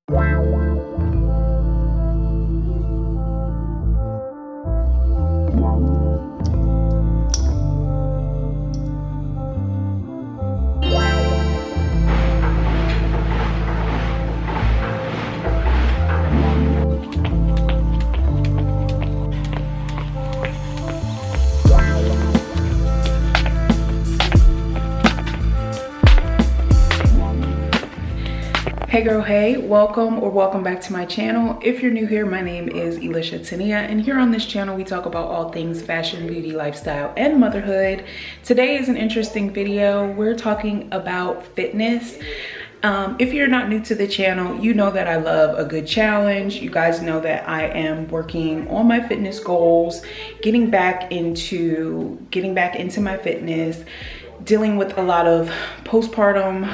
Hey girl, hey, welcome back to my channel. If you're new here, my name is Elisha Tania, and here on this channel we talk about all things fashion, beauty, lifestyle, and motherhood. Today is an interesting video. We're talking about fitness. If you're not new to the channel, you know that I love a good challenge. You guys know that I am working on my fitness goals, getting back into my fitness, dealing with a lot of postpartum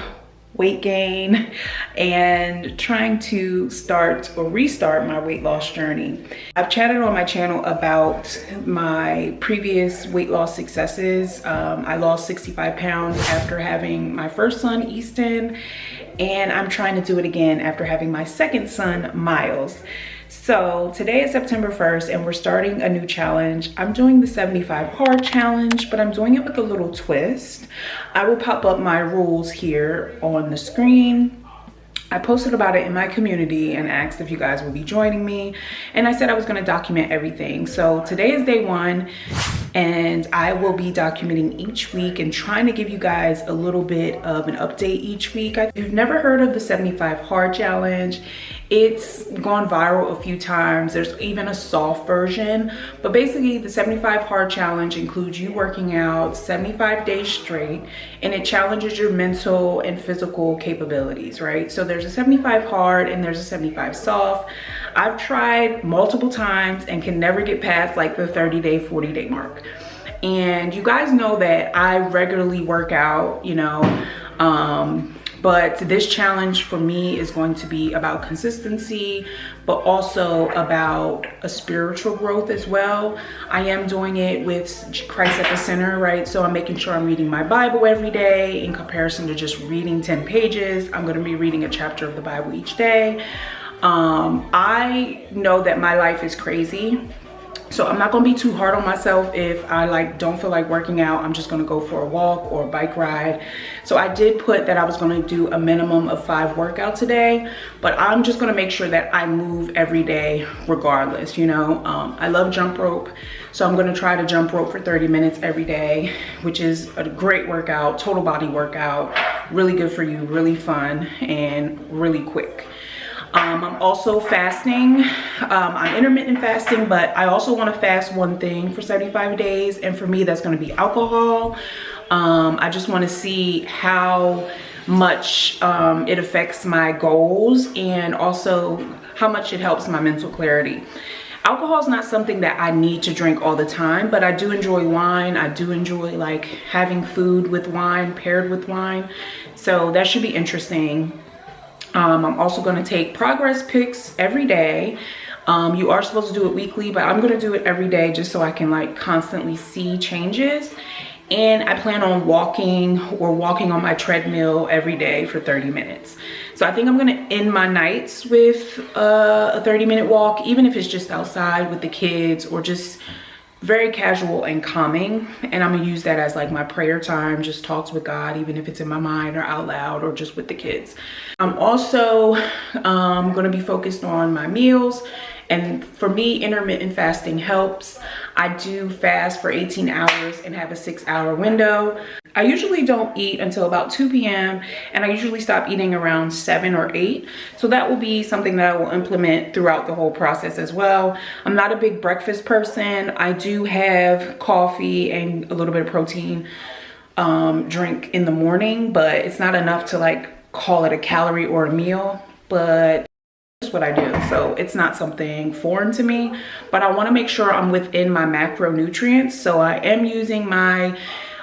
weight gain, and trying to start or restart my weight loss journey. I've chatted on my channel about my previous weight loss successes. I lost 65 pounds after having my first son, Easton, and I'm trying to do it again after having my second son, Miles. So today is September 1st and we're starting a new challenge. I'm doing the 75 hard challenge, but I'm doing it with a little twist. I will pop up my rules here on the screen. I posted about it in my community and asked if you guys will be joining me. And I said I was gonna document everything. So today is day one and I will be documenting each week and trying to give you guys a little bit of an update each week. If you've never heard of the 75 hard challenge, it's gone viral a few times. There's even a soft version, but basically the 75 hard challenge includes you working out 75 days straight, and it challenges your mental and physical capabilities, right? So there's a 75 hard and there's a 75 soft. I've tried multiple times and can never get past like the 30-day, 40-day mark. And you guys know that I regularly work out, you know, but this challenge for me is going to be about consistency, but also about a spiritual growth as well. I am doing it with Christ at the center, right? So I'm making sure I'm reading my Bible every day in comparison to just reading 10 pages. I'm going to be reading a chapter of the Bible each day. I know that my life is crazy, so I'm not gonna be too hard on myself if I don't feel like working out. I'm just gonna go for a walk or a bike ride. So I did put that I was gonna do a minimum of 5 workouts a day, but I'm just gonna make sure that I move every day regardless, you know. I love jump rope, so I'm gonna try to jump rope for 30 minutes every day, which is a great workout, total body workout, really good for you, really fun, and really quick. I'm also fasting. I'm intermittent fasting, but I also want to fast one thing for 75 days. And for me, that's going to be alcohol. I just want to see how much it affects my goals and also how much it helps my mental clarity. Alcohol is not something that I need to drink all the time, but I do enjoy wine. I do enjoy like having food with wine, paired with wine. So that should be interesting. I'm also going to take progress pics every day. You are supposed to do it weekly, but I'm going to do it every day just so I can like constantly see changes. And I plan on walking on my treadmill every day for 30 minutes. So I think I'm going to end my nights with a 30-minute walk, even if it's just outside with the kids or just very casual and calming. And I'm gonna use that as like my prayer time, just talks with God, even if it's in my mind or out loud or just with the kids. I'm also gonna be focused on my meals. And for me, intermittent fasting helps. I do fast for 18 hours and have a 6-hour window. I usually don't eat until about 2 p.m. and I usually stop eating around 7 or 8. So that will be something that I will implement throughout the whole process as well. I'm not a big breakfast person. I do have coffee and a little bit of protein drink in the morning, but it's not enough to like call it a calorie or a meal, but that's what I do. So it's not something foreign to me, but I want to make sure I'm within my macronutrients. So I am using my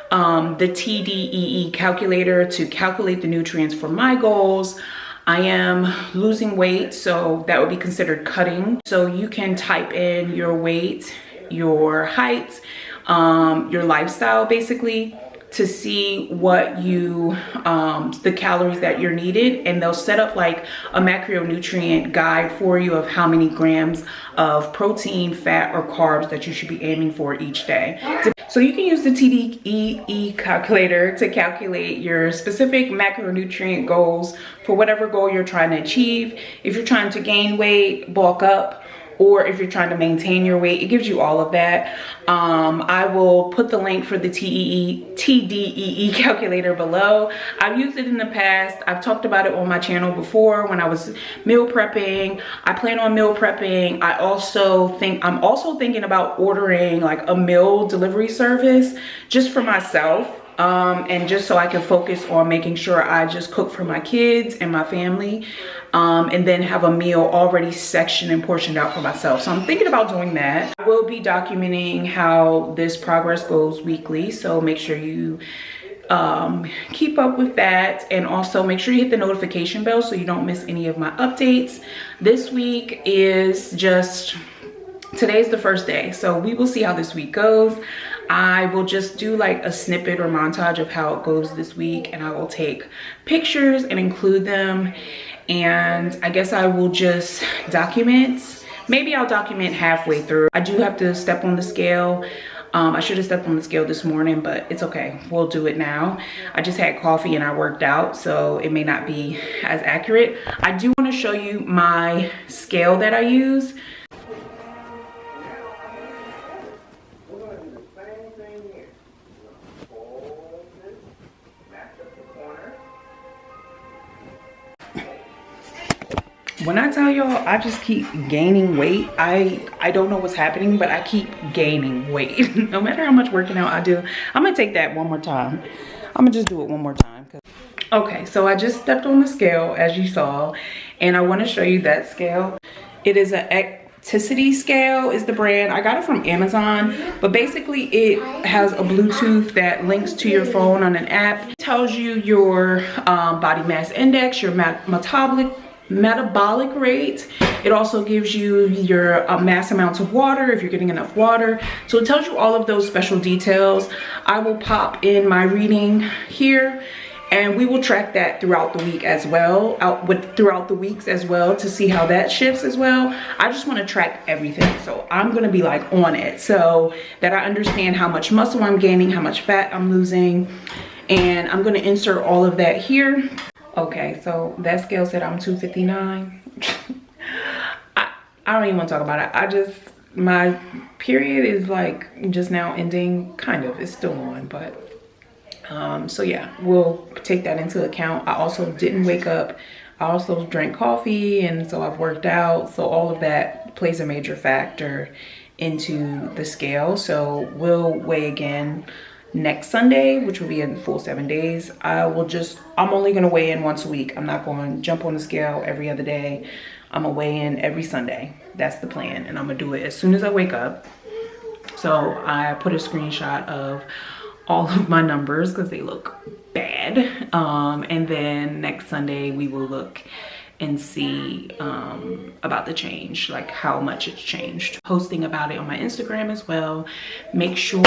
the TDEE calculator to calculate the nutrients for my goals. I am losing weight, so that would be considered cutting. So you can type in your weight, your height, your lifestyle basically to see what you the calories that you're needed, and they'll set up like a macronutrient guide for you of how many grams of protein, fat, or carbs that you should be aiming for each day. So you can use the TDEE calculator to calculate your specific macronutrient goals for whatever goal you're trying to achieve. If you're trying to gain weight, bulk up, or if you're trying to maintain your weight, it gives you all of that. I will put the link for the TDEE calculator below. I've used it in the past. I've talked about it on my channel before when I was meal prepping. I plan on meal prepping. I'm also thinking about ordering like a meal delivery service just for myself. And just so I can focus on making sure I just cook for my kids and my family, and then have a meal already sectioned and portioned out for myself. So I'm thinking about doing that. I will be documenting how this progress goes weekly, so make sure you keep up with that, and also make sure you hit the notification bell so you don't miss any of my updates. This week is just, today's the first day, so we will see how this week goes. I will just do like a snippet or montage of how it goes this week, and I will take pictures and include them. And I guess I will just document. Maybe I'll document halfway through. I do have to step on the scale. I should have stepped on the scale this morning, but it's okay. We'll do it now. I just had coffee and I worked out, so it may not be as accurate. I do want to show you my scale that I use. When I tell y'all, I just keep gaining weight. I don't know what's happening, but I keep gaining weight. No matter how much working out I do. I'm gonna take that one more time. I'm gonna just do it one more time. Okay, so I just stepped on the scale, as you saw, and I want to show you that scale. It is an Ektecity Scale is the brand. I got it from Amazon, but basically it has a Bluetooth that links to your phone on an app. It tells you your body mass index, your metabolic rate. It also gives you your mass amounts of water, if you're getting enough water. So it tells you all of those special details. I will pop in my reading here, and we will track that throughout the week as well, throughout the weeks as well, to see how that shifts as well. I just want to track everything, so I'm going to be like on it so that I understand how much muscle I'm gaining, how much fat I'm losing, and I'm going to insert all of that here. Okay, so that scale said I'm 259. I don't even want to talk about it. My period is like just now ending, kind of. It's still on, but so yeah, we'll take that into account. I also didn't wake up. I also drank coffee, and so I've worked out. So all of that plays a major factor into the scale. So we'll weigh again next Sunday, which will be in full 7 days. I'm only gonna weigh in once a week. I'm not going to jump on the scale every other day. I'm gonna weigh in every Sunday. That's the plan, and I'm gonna do it as soon as I wake up. So I put a screenshot of all of my numbers because they look bad, and then next Sunday we will look and see about the change, like how much it's changed. Posting about it on my Instagram as well. Make sure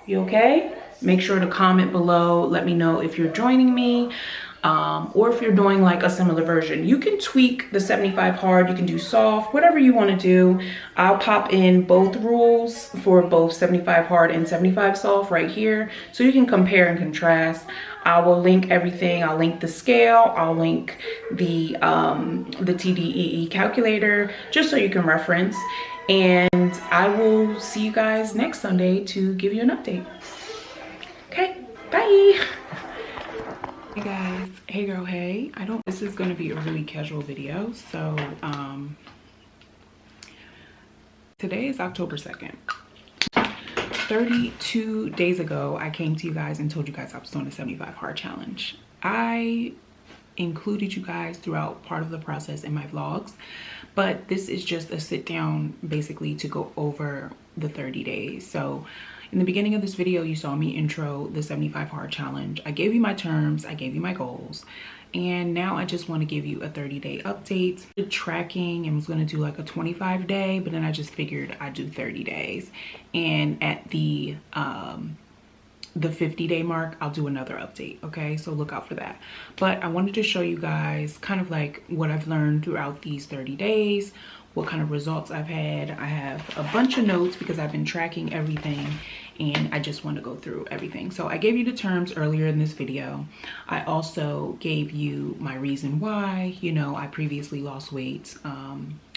you okay? Make sure to comment below. Let me know if you're joining me, or if you're doing like a similar version. You can tweak the 75 hard, you can do soft, whatever you want to do. I'll pop in both rules for both 75 hard and 75 soft right here, so you can compare and contrast. I will link everything. I'll link the scale. I'll link the TDEE calculator, just so you can reference. And I will see you guys next Sunday to give you an update. Okay, bye. Hey guys, hey girl, hey. This is gonna be a really casual video. So today is October 2nd. 32 days ago, I came to you guys and told you guys I was doing a 75 hard challenge. I included you guys throughout part of the process in my vlogs, but this is just a sit down basically to go over the 30 days. So in the beginning of this video, you saw me intro the 75 hard challenge. I gave you my terms, I gave you my goals, and now I just want to give you a 30-day update. The tracking, and was going to do like a 25-day, but then I just figured I'd do 30 days. And at the the 50-day mark, I'll do another update, okay? So look out for that. But I wanted to show you guys kind of like what I've learned throughout these 30 days, what kind of results I've had. I have a bunch of notes because I've been tracking everything, and I just want to go through everything. So I gave you the terms earlier in this video. I also gave you my reason why. You know, I previously lost weight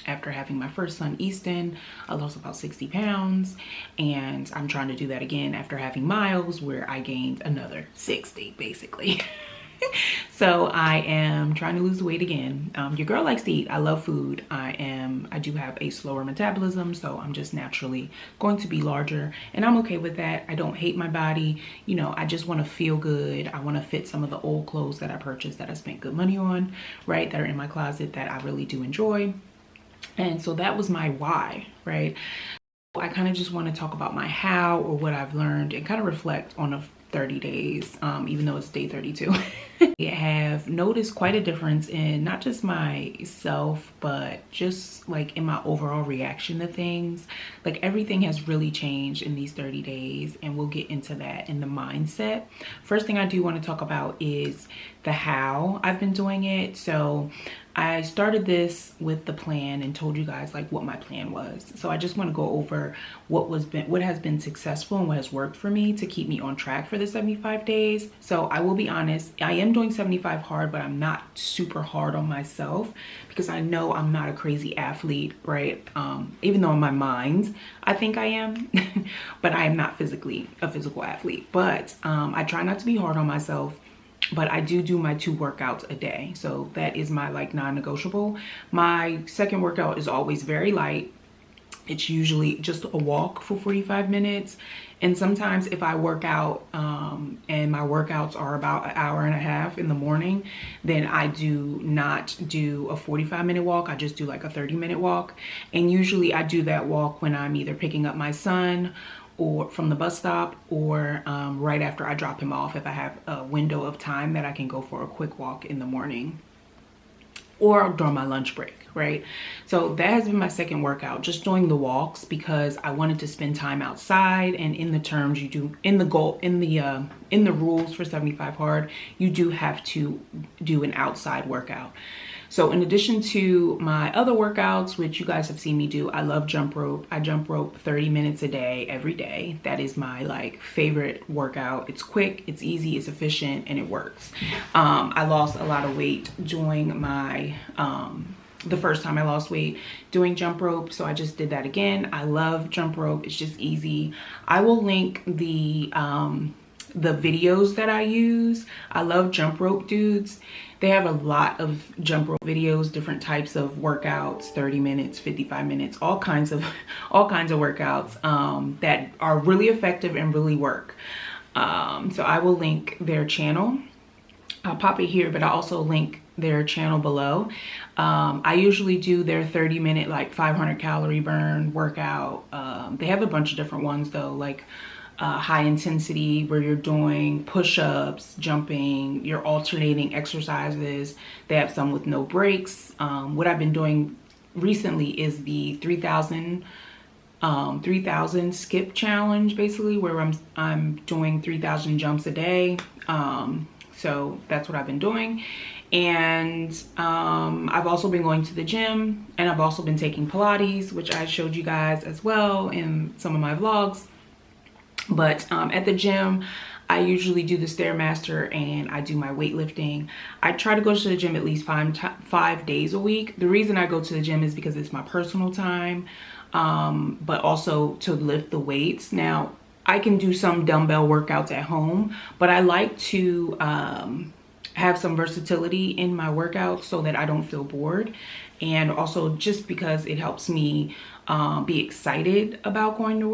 after having my first son, Easton. I lost about 60 pounds, and I'm trying to do that again after having Miles, where I gained another 60 basically. So I am trying to lose weight again. Your girl likes to eat. I love food. I do have a slower metabolism, so I'm just naturally going to be larger, and I'm okay with that. I don't hate my body. You know, I just want to feel good. I want to fit some of the old clothes that I purchased that I spent good money on, right, that are in my closet that I really do enjoy. And so that was my why, right? I kind of just want to talk about my how, or what I've learned, and kind of reflect on the 30 days, even though it's day 32. I have noticed quite a difference in not just myself, but just like in my overall reaction to things. Like everything has really changed in these 30 days, and we'll get into that in the mindset. First thing I do want to talk about is the how I've been doing it. So I started this with the plan and told you guys like what my plan was. So I just want to go over what has been successful and what has worked for me to keep me on track for the 75 days. So I will be honest, I am doing 75 hard, but I'm not super hard on myself because I know I'm not a crazy athlete, right? Even though in my mind I think I am, but I am not physically a physical athlete. But I try not to be hard on myself. But I do my 2 workouts a day. So that is my like non-negotiable. My second workout is always very light. It's usually just a walk for 45 minutes. And sometimes if I work out and my workouts are about an hour and a half in the morning, then I do not do a 45-minute walk. I just do like a 30-minute walk. And usually I do that walk when I'm either picking up my son or from the bus stop, or right after I drop him off, if I have a window of time that I can go for a quick walk in the morning, or during my lunch break, right? So that has been my second workout, just doing the walks, because I wanted to spend time outside. And in the terms you do, in the rules for 75 hard, you do have to do an outside workout. So in addition to my other workouts, which you guys have seen me do, I love jump rope. I jump rope 30 minutes a day, every day. That is my like favorite workout. It's quick, it's easy, it's efficient, and it works. I lost a lot of weight doing my, the first time I lost weight doing jump rope. So I just did that again. I love jump rope. It's just easy. I will link the videos that I use. I love Jump Rope Dudes. They have a lot of jump rope videos, different types of workouts, 30 minutes, 55 minutes, all kinds of workouts that are really effective and really work. So I will link their channel. I'll pop it here, but I'll also link their channel below. I usually do their 30-minute like 500 calorie burn workout. They have a bunch of different ones though, like high intensity, where you're doing push-ups, jumping, you're alternating exercises. They have some with no breaks. What I've been doing recently is the 3,000 skip challenge, basically, where I'm doing 3,000 jumps a day. So that's what I've been doing. And I've also been going to the gym, and I've also been taking Pilates, which I showed you guys as well in some of my vlogs. But at the gym, I usually do the Stairmaster and I do my weightlifting. I try to go to the gym at least 5 days a week. The reason I go to the gym is because it's my personal time, but also to lift the weights. Now, I can do some dumbbell workouts at home, but I like to have some versatility in my workouts so that I don't feel bored. And also just because it helps me be excited about going to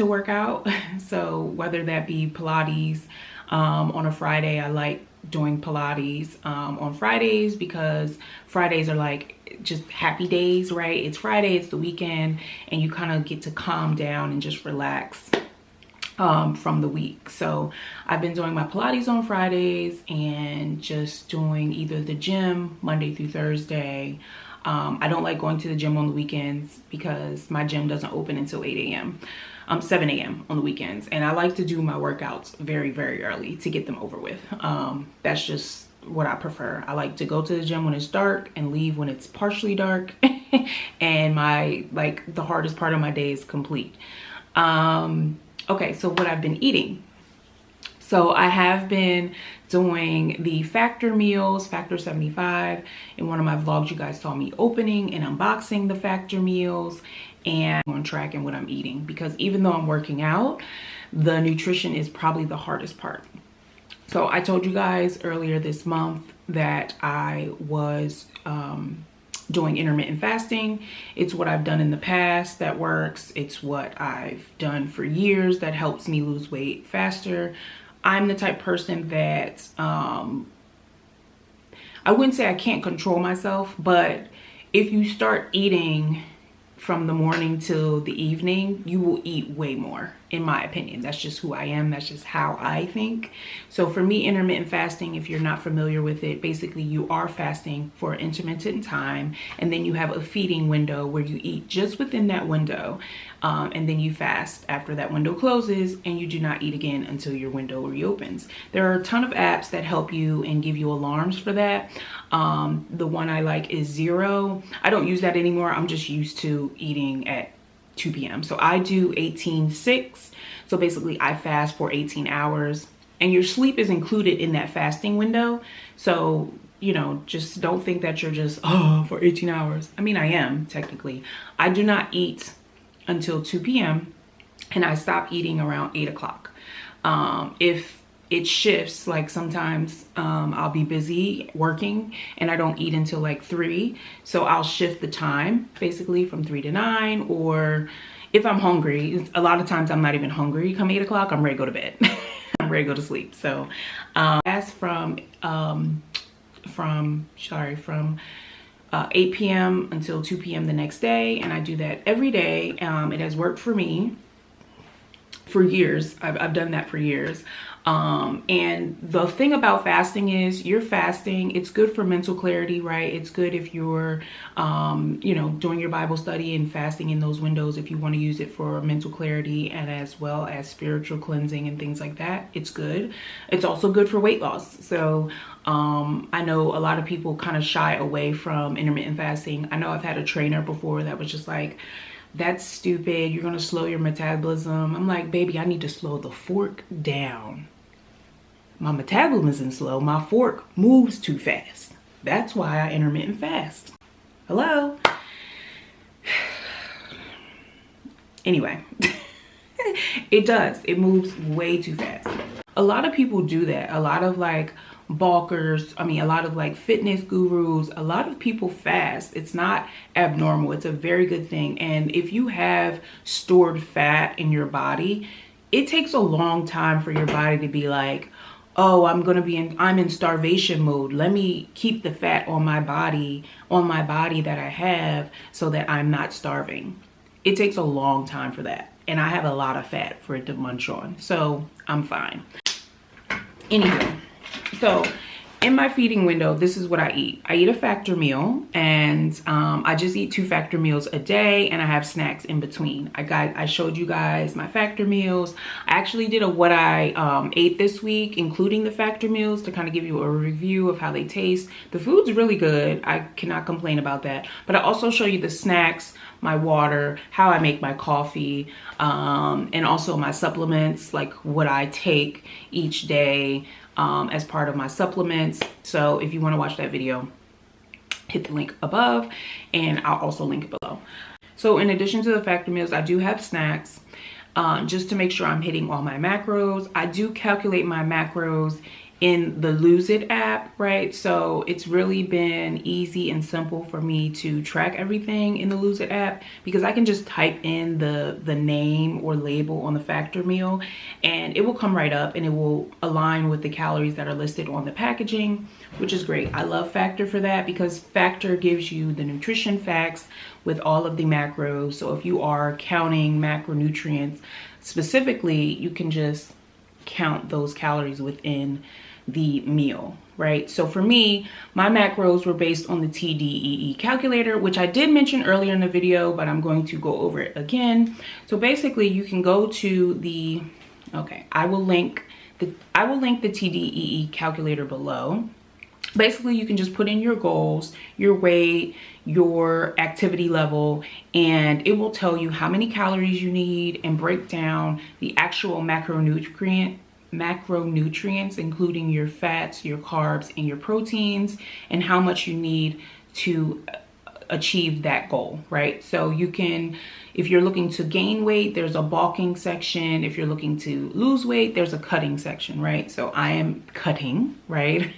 work out. So whether that be Pilates on a Friday, I like doing Pilates on Fridays, because Fridays are like just happy days, right? It's Friday, it's the weekend, and you kind of get to calm down and just relax. from the week. So I've been doing my Pilates on Fridays and just doing either the gym Monday through Thursday. I don't like going to the gym on the weekends because my gym doesn't open until 8 a.m. 7 a.m. on the weekends. And I like to do my workouts very, very early to get them over with. That's just what I prefer. I like to go to the gym when it's dark and leave when it's partially dark. And the hardest part of my day is complete. Okay, so what I've been eating. So I have been doing the Factor meals, Factor 75. In one of my vlogs, you guys saw me opening and unboxing the Factor meals and on track in what I'm eating, because even though I'm working out, the nutrition is probably the hardest part. So I told you guys earlier this month that I was doing intermittent fasting. It's what I've done in the past that works. It's what I've done for years that helps me lose weight faster. I'm the type person that I wouldn't say I can't control myself, but if you start eating from the morning till the evening, you will eat way more, in my opinion. That's just who I am. That's just how I think. So for me, intermittent fasting, if you're not familiar with it, basically you are fasting for an intermittent time, and then you have a feeding window where you eat just within that window, and then you fast after that window closes, and you do not eat again until your window reopens. There are a ton of apps that help you and give you alarms for that. The one I like is Zero. I don't use that anymore. I'm just used to eating at 2 p.m. So I do 18-6. So basically I fast for 18 hours, and your sleep is included in that fasting window. So, you know, just don't think that you're just, for 18 hours. I mean, I am technically. I do not eat until 2 p.m. and I stop eating around 8 o'clock. If it shifts, like sometimes I'll be busy working and I don't eat until like 3. So I'll shift the time basically from 3 to 9, or if I'm hungry, a lot of times I'm not even hungry come 8 o'clock, I'm ready to go to bed. I'm ready to go to sleep. So as from 8 p.m. until 2 p.m. the next day, and I do that every day. It has worked for me for years. I've done that for years. And the thing about fasting is you're fasting. It's good for mental clarity, right? It's good if you're, you know, doing your Bible study and fasting in those windows. If you want to use it for mental clarity and as well as spiritual cleansing and things like that, it's good. It's also good for weight loss. So, I know a lot of people kind of shy away from intermittent fasting. I know I've had a trainer before that was just like, that's stupid. You're going to slow your metabolism. I'm like, baby, I need to slow the fork down. My metabolism isn't slow. My fork moves too fast. That's why I intermittent fast. Hello? Anyway, it does. It moves way too fast. A lot of people do that. A lot of like bulkers, a lot of like fitness gurus, a lot of people fast. It's not abnormal. It's a very good thing. And if you have stored fat in your body, it takes a long time for your body to be like, oh, I'm in starvation mode. Let me keep the fat on my body that I have so that I'm not starving. It takes a long time for that. And I have a lot of fat for it to munch on. So I'm fine. Anyway, so in my feeding window, this is what I eat. I eat a Factor meal, and I just eat 2 Factor meals a day, and I have snacks in between. I showed you guys my Factor meals. I actually did a what I ate this week, including the Factor meals, to kind of give you a review of how they taste. The food's really good. I cannot complain about that. But I also show you the snacks, my water, how I make my coffee, and also my supplements, like what I take each day as part of my supplements. So if you want to watch that video, hit the link above, and I'll also link it below. So in addition to the Factor meals, I do have snacks just to make sure I'm hitting all my macros. I do calculate my macros in the Lose It app, right? So it's really been easy and simple for me to track everything in the Lose It app, because I can just type in the name or label on the Factor meal and it will come right up and it will align with the calories that are listed on the packaging, which is great. I love Factor for that, because Factor gives you the nutrition facts with all of the macros. So if you are counting macronutrients specifically, you can just count those calories within the meal, right? So for me, my macros were based on the TDEE calculator, which I did mention earlier in the video, but I'm going to go over it again. So basically, you can go to the, okay, I will link the TDEE calculator below. Basically, you can just put in your goals, your weight, your activity level, and it will tell you how many calories you need and break down the actual macronutrients, including your fats, your carbs, and your proteins, and how much you need to achieve that goal, right? So you can, if you're looking to gain weight, there's a bulking section. If you're looking to lose weight, there's a cutting section, right? So I am cutting, right?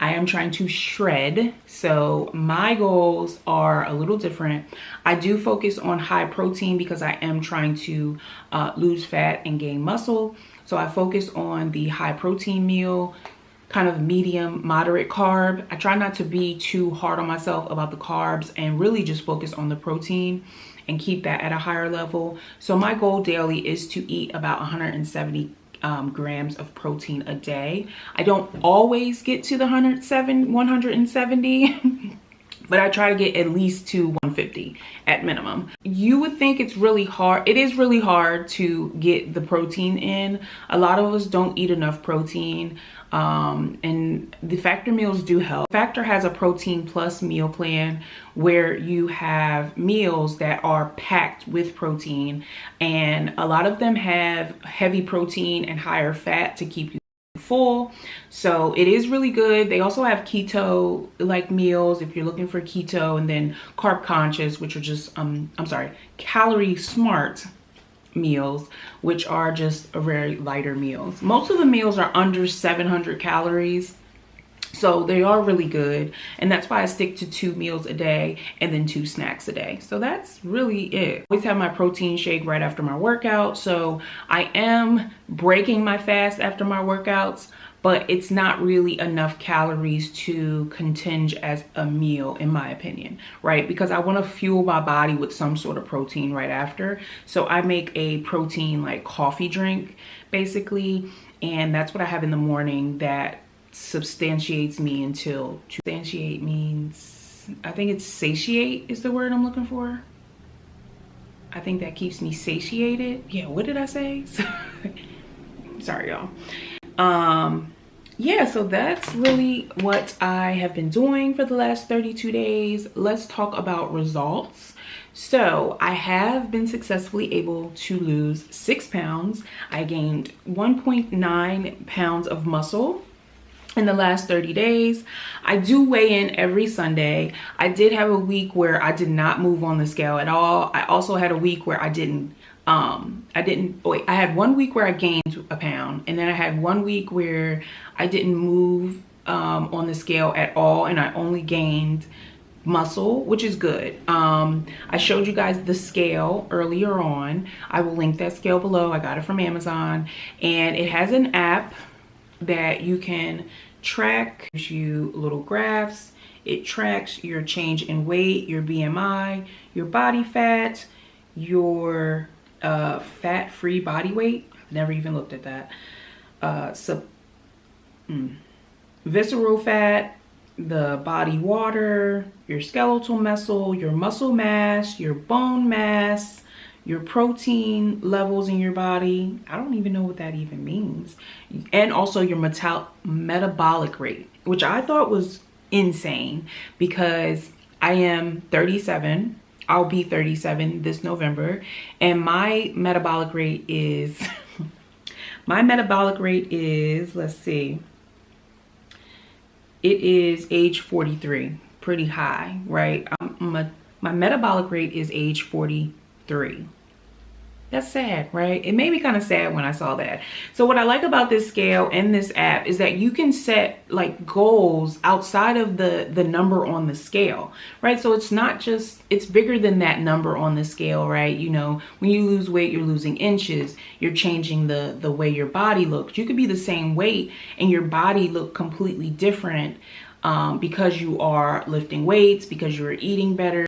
I am trying to shred. So my goals are a little different. I do focus on high protein because I am trying to lose fat and gain muscle. So I focus on the high protein meal, kind of medium, moderate carb. I try not to be too hard on myself about the carbs and really just focus on the protein and keep that at a higher level. So my goal daily is to eat about 170 grams of protein a day. I don't always get to the 170, but I try to get at least to 150 at minimum. You would think it's really hard. It is really hard to get the protein in. A lot of us don't eat enough protein. And the Factor meals do help. Factor has a protein plus meal plan where you have meals that are packed with protein, and a lot of them have heavy protein and higher fat to keep you full. So it is really good. They also have keto like meals if you're looking for keto, and then carb conscious, which are just calorie smart meals, which are just a very lighter meals. Most of the meals are under 700 calories, so they are really good, and that's why I stick to 2 meals a day and then 2 snacks a day. So that's really it. I always have my protein shake right after my workout, so I am breaking my fast after my workouts, but it's not really enough calories to contend as a meal, in my opinion, right? Because I want to fuel my body with some sort of protein right after. So I make a protein like coffee drink, basically, and that's what I have in the morning that substantiates me until, substantiate means, I think it's satiate is the word I'm looking for. I think that keeps me satiated. Yeah, what did I say? Sorry, y'all. Yeah, so that's really what I have been doing for the last 32 days. Let's talk about results. So I have been successfully able to lose 6 pounds. I gained 1.9 pounds of muscle in the last 30 days. I do weigh in every Sunday. I did have a week where I did not move on the scale at all. I also had a week where I had 1 week where I gained a pound, and then I had 1 week where I didn't move on the scale at all, and I only gained muscle, which is good. I showed you guys the scale earlier on. I will link that scale below. I got it from Amazon, and it has an app that you can track. It gives you little graphs. It tracks your change in weight, your BMI, your body fat, your fat-free body weight. Never even looked at that. Visceral fat, the body water, your skeletal muscle, your muscle mass, your bone mass, your protein levels in your body. I don't even know what that even means. And also your metabolic rate, which I thought was insane because I am 37. I'll be 37 this November, and my metabolic rate is let's see, it is age 43, pretty high, right? My metabolic rate is age 43. That's sad, right? It made me kind of sad when I saw that. So what I like about this scale and this app is that you can set like goals outside of the number on the scale, right? So it's not just, it's bigger than that number on the scale, right? You know, when you lose weight, you're losing inches, you're changing the way your body looks. You could be the same weight and your body look completely different because you are lifting weights, because you're eating better,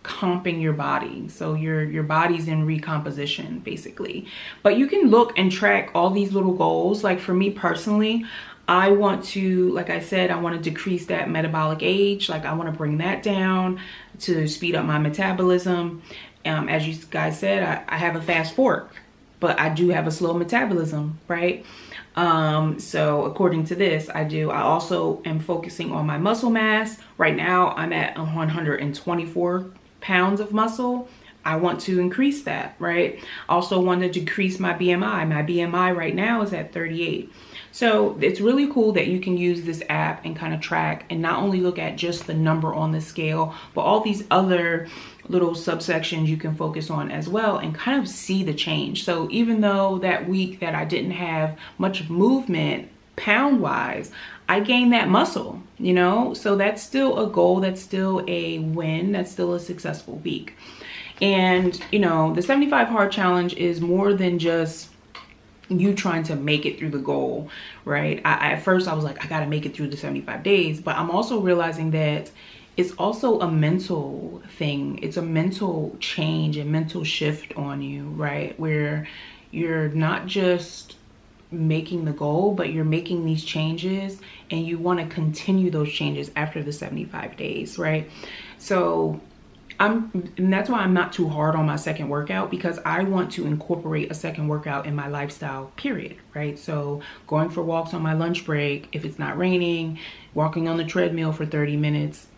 comping your body. So your body's in recomposition basically. But you can look and track all these little goals. Like for me personally, I want to, like I said, I want to decrease that metabolic age. Like I want to bring that down to speed up my metabolism. As you guys said, I have a fast fork, but I do have a slow metabolism, right? So according to this, I also am focusing on my muscle mass. Right now I'm at 124 pounds of muscle. I want to increase that, right? Also want to decrease my BMI. My BMI right now is at 38. So it's really cool that you can use this app and kind of track and not only look at just the number on the scale, but all these other little subsections you can focus on as well and kind of see the change. So even though that week that I didn't have much movement pound wise, I gained that muscle, you know? So that's still a goal. That's still a win. That's still a successful week. And, you know, the 75 hard challenge is more than just you trying to make it through the goal, right? At first I was like, I got to make it through the 75 days, but I'm also realizing that it's also a mental thing. It's a mental change and mental shift on you, right? Where you're not just making the goal, but you're making these changes and you want to continue those changes after the 75 days, right? So and that's why I'm not too hard on my second workout, because I want to incorporate a second workout in my lifestyle, period, right? So going for walks on my lunch break, if it's not raining, walking on the treadmill for 30 minutes,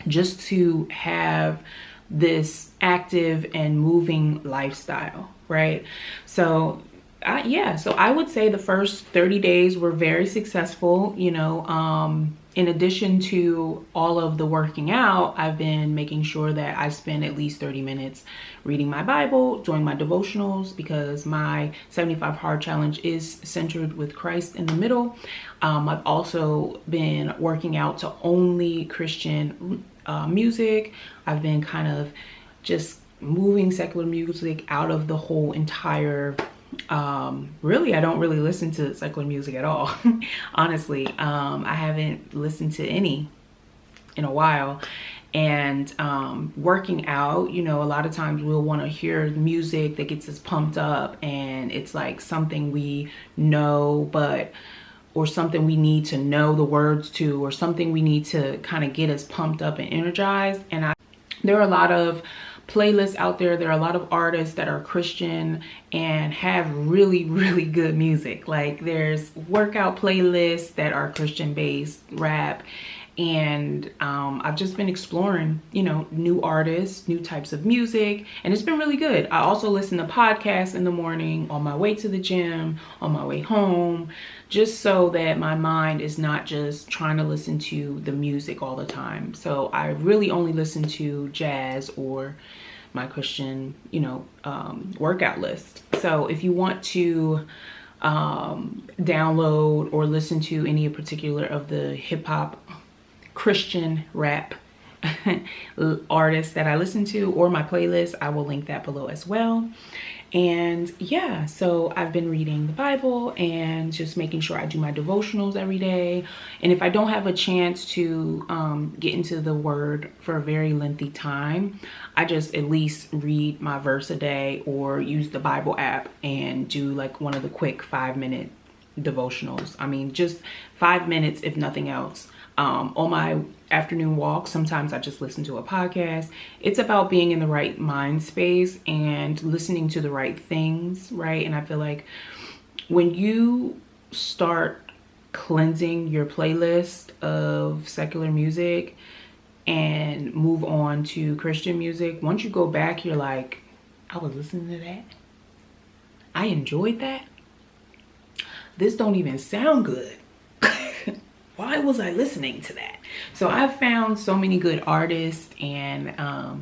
just to have this active and moving lifestyle, right? So so I would say the first 30 days were very successful, you know. In addition to all of the working out, I've been making sure that I spend at least 30 minutes reading my Bible, doing my devotionals, because my 75 hard challenge is centered with Christ in the middle. I've also been working out to only Christian music. I've been kind of just moving secular music out of the whole entire really, I don't really listen to secular music at all. Honestly, I haven't listened to any in a while. And working out, you know, a lot of times we'll want to hear music that gets us pumped up, and it's like something we know, or something we need to know the words to, or something we need to kind of get us pumped up and energized. And there are a lot of playlists out there. There are a lot of artists that are Christian and have really, really good music. Like there's workout playlists that are Christian based, rap. And I've just been exploring, you know, new artists, new types of music, and it's been really good. I also listen to podcasts in the morning, on my way to the gym, on my way home, just so that my mind is not just trying to listen to the music all the time. So I really only listen to jazz or my Christian, you know, workout list. So if you want to download or listen to any particular of the hip hop, Christian rap artists that I listen to, or my playlist, I will link that below as well. And yeah, so I've been reading the Bible and just making sure I do my devotionals every day. And if I don't have a chance to get into the word for a very lengthy time, I just at least read my verse a day or use the Bible app and do like one of the quick 5-minute devotionals. I mean, just 5 minutes, if nothing else. On my afternoon walk, sometimes I just listen to a podcast. It's about being in the right mind space and listening to the right things, right? And I feel like when you start cleansing your playlist of secular music and move on to Christian music, once you go back, you're like, I was listening to that. I enjoyed that. This don't even sound good. Why was I listening to that? So I've found so many good artists, and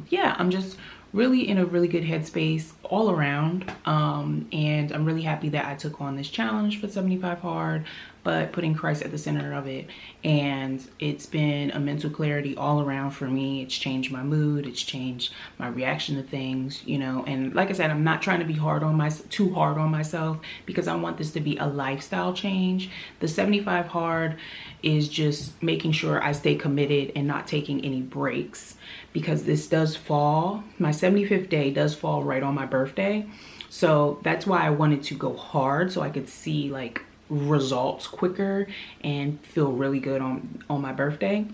yeah, I'm just really in a really good headspace all around. And I'm really happy that I took on this challenge for 75 hard. but putting Christ at the center of it. And it's been a mental clarity all around for me. It's changed my mood. It's changed my reaction to things, you know. And like I said, I'm not trying to be too hard on myself, because I want this to be a lifestyle change. The 75 hard is just making sure I stay committed and not taking any breaks, because this does fall, my 75th day does fall right on my birthday. So that's why I wanted to go hard, so I could see like results quicker and feel really good on my birthday.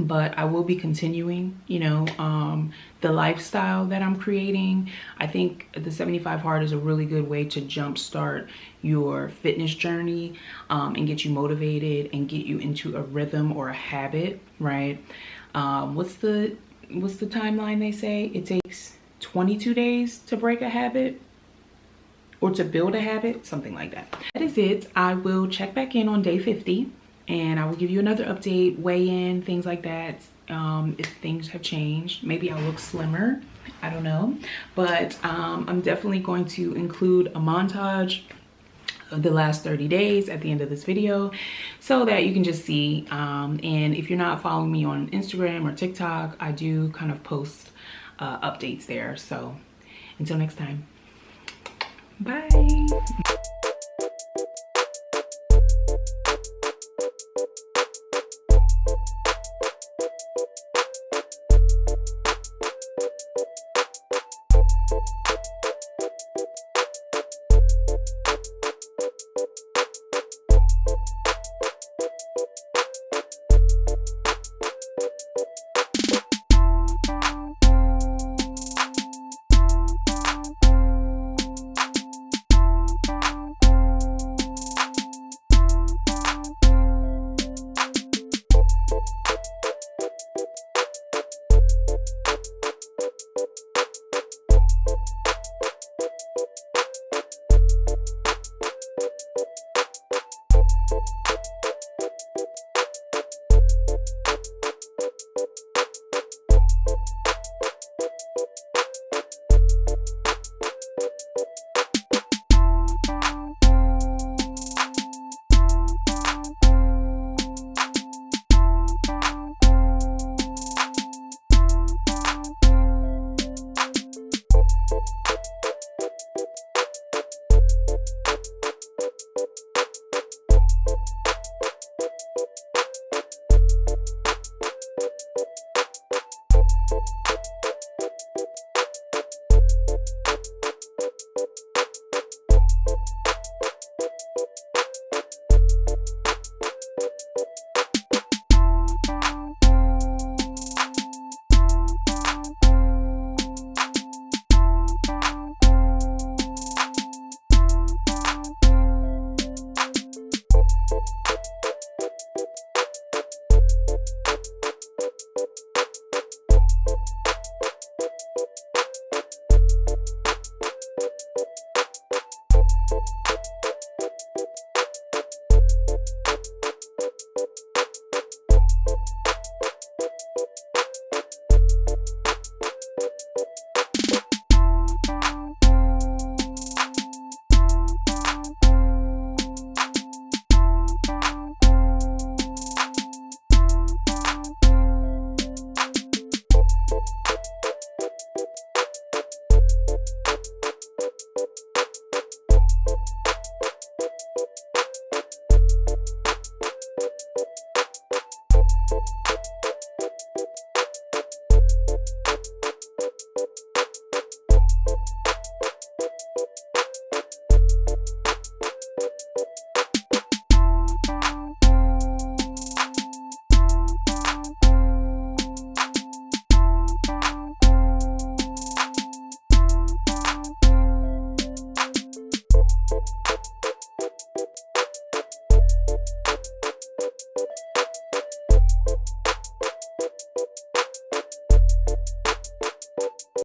But I will be continuing, you know, the lifestyle that I'm creating. I think the 75 hard is a really good way to jumpstart your fitness journey, and get you motivated and get you into a rhythm or a habit, right? What's the timeline they say? It takes 22 days to break a habit, or to build a habit, something like that. That is it. I will check back in on day 50, and I will give you another update, weigh in, things like that. If things have changed, maybe I'll look slimmer, I don't know. But I'm definitely going to include a montage of the last 30 days at the end of this video, so that you can just see. And if you're not following me on Instagram or TikTok, I do kind of post updates there. So until next time, bye.